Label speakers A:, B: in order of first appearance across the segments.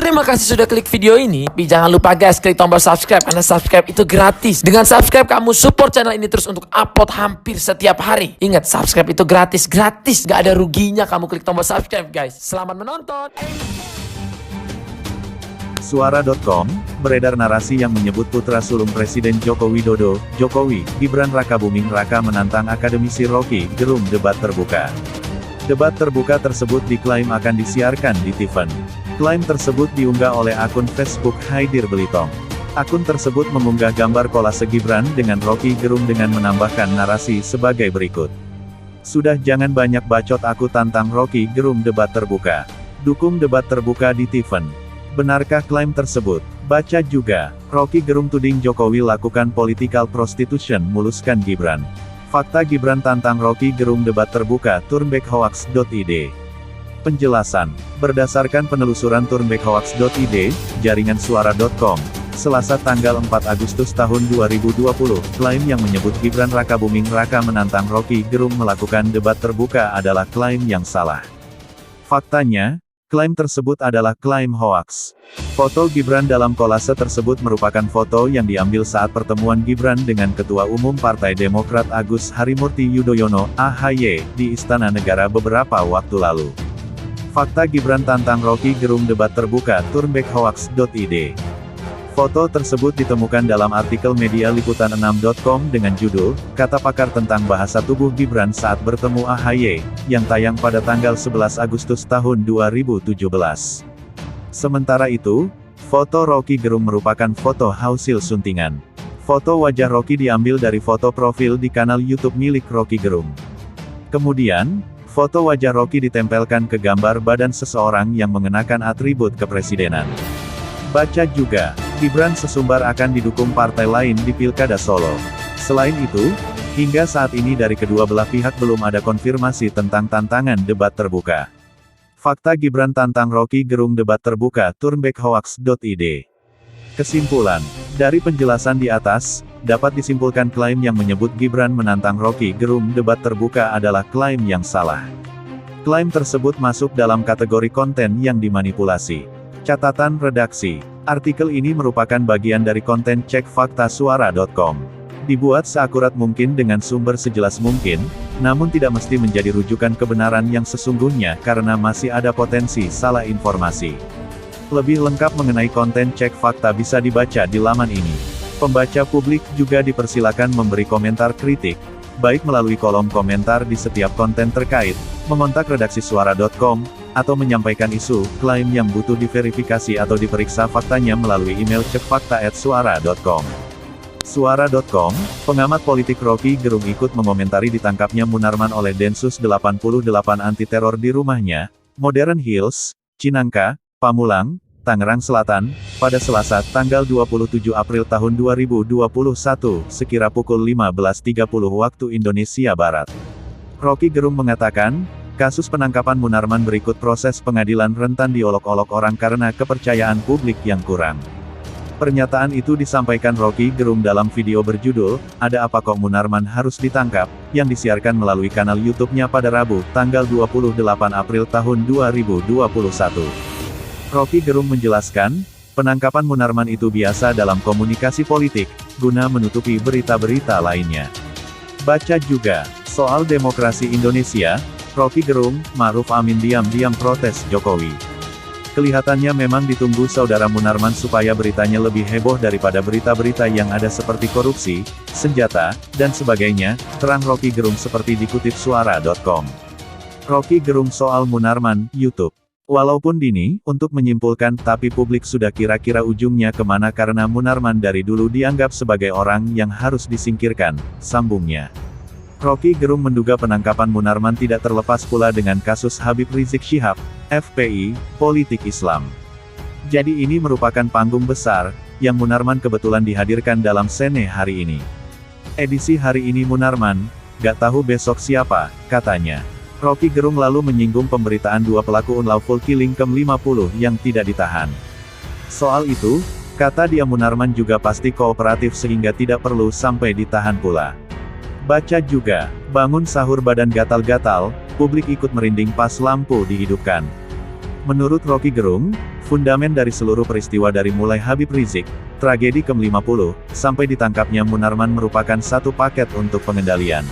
A: Terima kasih sudah klik video ini. Tapi jangan lupa guys, klik tombol subscribe karena subscribe itu gratis. Dengan subscribe kamu support channel ini terus untuk upload hampir setiap hari. Ingat, subscribe itu gratis, gak ada ruginya kamu klik tombol subscribe guys. Selamat menonton.
B: Suara.com, beredar narasi yang menyebut putra sulung Presiden Joko Widodo, Jokowi, Gibran Rakabuming Raka menantang akademisi Rocky Gerung debat terbuka. Debat terbuka tersebut diklaim akan disiarkan di TVN. Klaim tersebut diunggah oleh akun Facebook Haidir Belitong. Akun tersebut mengunggah gambar kolase Gibran dengan Rocky Gerung dengan menambahkan narasi sebagai berikut. Sudah jangan banyak bacot, aku tantang Rocky Gerung debat terbuka. Dukung debat terbuka di TVN. Benarkah klaim tersebut? Baca juga, Rocky Gerung tuding Jokowi lakukan political prostitution muluskan Gibran. Fakta Gibran tantang Rocky Gerung debat terbuka turnbackhoax.id. Penjelasan, berdasarkan penelusuran turnbackhoax.id, jaringan suara.com, Selasa tanggal 4 Agustus tahun 2020, klaim yang menyebut Gibran Rakabuming Raka menantang Rocky Gerung melakukan debat terbuka adalah klaim yang salah. Faktanya, klaim tersebut adalah klaim hoaks. Foto Gibran dalam kolase tersebut merupakan foto yang diambil saat pertemuan Gibran dengan Ketua Umum Partai Demokrat Agus Harimurti Yudhoyono, AHY, di Istana Negara beberapa waktu lalu. Fakta Gibran tantang Rocky Gerung debat terbuka turnbackhoax.id. Foto tersebut ditemukan dalam artikel media liputan6.com dengan judul, Kata Pakar tentang Bahasa Tubuh Gibran saat bertemu AHY, yang tayang pada tanggal 11 Agustus tahun 2017. Sementara itu, foto Rocky Gerung merupakan foto hasil suntingan. Foto wajah Rocky diambil dari foto profil di kanal YouTube milik Rocky Gerung. Kemudian, foto wajah Rocky ditempelkan ke gambar badan seseorang yang mengenakan atribut kepresidenan. Baca juga, Gibran sesumbar akan didukung partai lain di Pilkada Solo. Selain itu, hingga saat ini dari kedua belah pihak belum ada konfirmasi tentang tantangan debat terbuka. Fakta Gibran tantang Rocky Gerung debat terbuka turnbackhoax.id. Kesimpulan, dari penjelasan di atas, dapat disimpulkan klaim yang menyebut Gibran menantang Rocky Gerung debat terbuka adalah klaim yang salah. Klaim tersebut masuk dalam kategori konten yang dimanipulasi. Catatan redaksi, artikel ini merupakan bagian dari konten cek fakta suara.com. Dibuat seakurat mungkin dengan sumber sejelas mungkin, namun tidak mesti menjadi rujukan kebenaran yang sesungguhnya karena masih ada potensi salah informasi. Lebih lengkap mengenai konten cek fakta bisa dibaca di laman ini. Pembaca publik juga dipersilakan memberi komentar kritik, baik melalui kolom komentar di setiap konten terkait, mengontak redaksi suara.com, atau menyampaikan isu, klaim yang butuh diverifikasi atau diperiksa faktanya melalui email cekfakta@suara.com. Suara.com, pengamat politik Rocky Gerung ikut mengomentari ditangkapnya Munarman oleh Densus 88 anti teror di rumahnya, Modern Hills, Cinangka, Pamulang, Tangerang Selatan, pada Selasa, tanggal 27 April tahun 2021, sekira pukul 15.30 waktu Indonesia Barat. Rocky Gerung mengatakan, kasus penangkapan Munarman berikut proses pengadilan rentan diolok-olok orang karena kepercayaan publik yang kurang. Pernyataan itu disampaikan Rocky Gerung dalam video berjudul, Ada Apa Kok Munarman Harus Ditangkap, yang disiarkan melalui kanal YouTube-nya pada Rabu, tanggal 28 April tahun 2021. Rocky Gerung menjelaskan, penangkapan Munarman itu biasa dalam komunikasi politik, guna menutupi berita-berita lainnya. Baca juga, soal demokrasi Indonesia, Rocky Gerung, Ma'ruf Amin diam-diam protes Jokowi. Kelihatannya memang ditunggu saudara Munarman supaya beritanya lebih heboh daripada berita-berita yang ada seperti korupsi, senjata, dan sebagainya, terang Rocky Gerung seperti dikutip suara.com. Rocky Gerung soal Munarman, YouTube. Walaupun dini, untuk menyimpulkan, tapi publik sudah kira-kira ujungnya kemana karena Munarman dari dulu dianggap sebagai orang yang harus disingkirkan, sambungnya. Rocky Gerung menduga penangkapan Munarman tidak terlepas pula dengan kasus Habib Rizik Syihab, FPI, politik Islam. Jadi ini merupakan panggung besar, yang Munarman kebetulan dihadirkan dalam Sene hari ini. Edisi hari ini Munarman, gak tahu besok siapa, katanya. Rocky Gerung lalu menyinggung pemberitaan dua pelaku unlawful killing ke-50 yang tidak ditahan. Soal itu, kata dia Munarman juga pasti kooperatif sehingga tidak perlu sampai ditahan pula. Baca juga, bangun sahur badan gatal-gatal, publik ikut merinding pas lampu dihidupkan. Menurut Rocky Gerung, Fundamen dari seluruh peristiwa dari mulai Habib Rizik, tragedi ke-50, sampai ditangkapnya Munarman merupakan satu paket untuk pengendalian.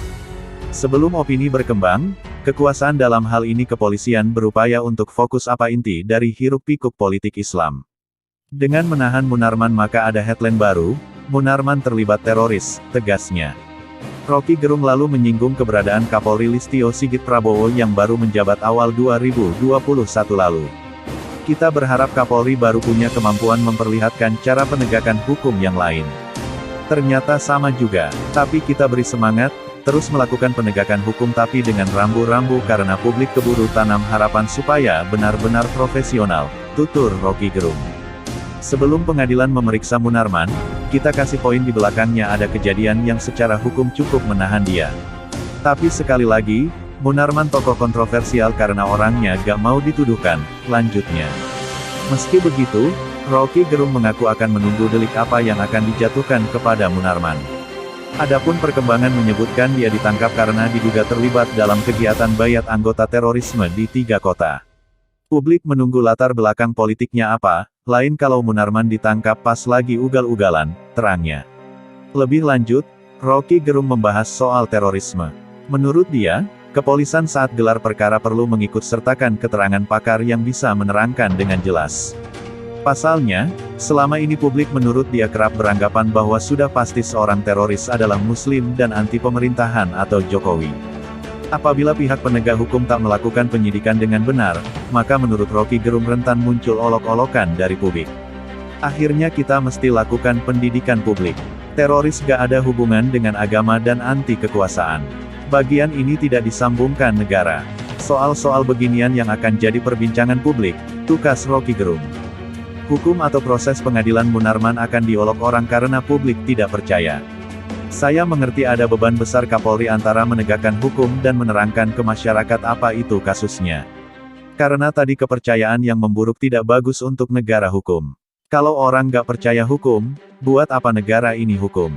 B: Sebelum opini berkembang, kekuasaan dalam hal ini kepolisian berupaya untuk fokus apa inti dari hiruk-pikuk politik Islam. Dengan menahan Munarman maka ada headline baru, Munarman terlibat teroris, tegasnya. Rocky Gerung lalu menyinggung keberadaan Kapolri Listio Sigit Prabowo yang baru menjabat awal 2021 lalu. Kita berharap Kapolri baru punya kemampuan memperlihatkan cara penegakan hukum yang lain. Ternyata sama juga, tapi kita beri semangat, terus melakukan penegakan hukum tapi dengan rambu-rambu karena publik keburu tanam harapan supaya benar-benar profesional, tutur Rocky Gerung. Sebelum pengadilan memeriksa Munarman, kita kasih poin di belakangnya ada kejadian yang secara hukum cukup menahan dia. Tapi sekali lagi, Munarman tokoh kontroversial karena orangnya gak mau dituduhkan, lanjutnya. Meski begitu, Rocky Gerung mengaku akan menunggu delik apa yang akan dijatuhkan kepada Munarman. Adapun perkembangan menyebutkan dia ditangkap karena diduga terlibat dalam kegiatan bayat anggota terorisme di 3 kota. Publik menunggu latar belakang politiknya apa, lain kalau Munarman ditangkap pas lagi ugal-ugalan, terangnya. Lebih lanjut, Rocky Gerung membahas soal terorisme. Menurut dia, kepolisian saat gelar perkara perlu mengikut sertakan keterangan pakar yang bisa menerangkan dengan jelas. Pasalnya, selama ini publik menurut dia kerap beranggapan bahwa sudah pasti seorang teroris adalah Muslim dan anti pemerintahan atau Jokowi. Apabila pihak penegak hukum tak melakukan penyidikan dengan benar, maka menurut Rocky Gerung rentan muncul olok-olokan dari publik. Akhirnya kita mesti lakukan pendidikan publik. Teroris gak ada hubungan dengan agama dan anti kekuasaan. Bagian ini tidak disambungkan negara. Soal-soal beginian yang akan jadi perbincangan publik, tukas Rocky Gerung. Hukum atau proses pengadilan Munarman akan diolok orang karena publik tidak percaya. Saya mengerti ada beban besar Kapolri antara menegakkan hukum dan menerangkan ke masyarakat apa itu kasusnya. Karena tadi kepercayaan yang memburuk tidak bagus untuk negara hukum. Kalau orang gak percaya hukum, buat apa negara ini hukum?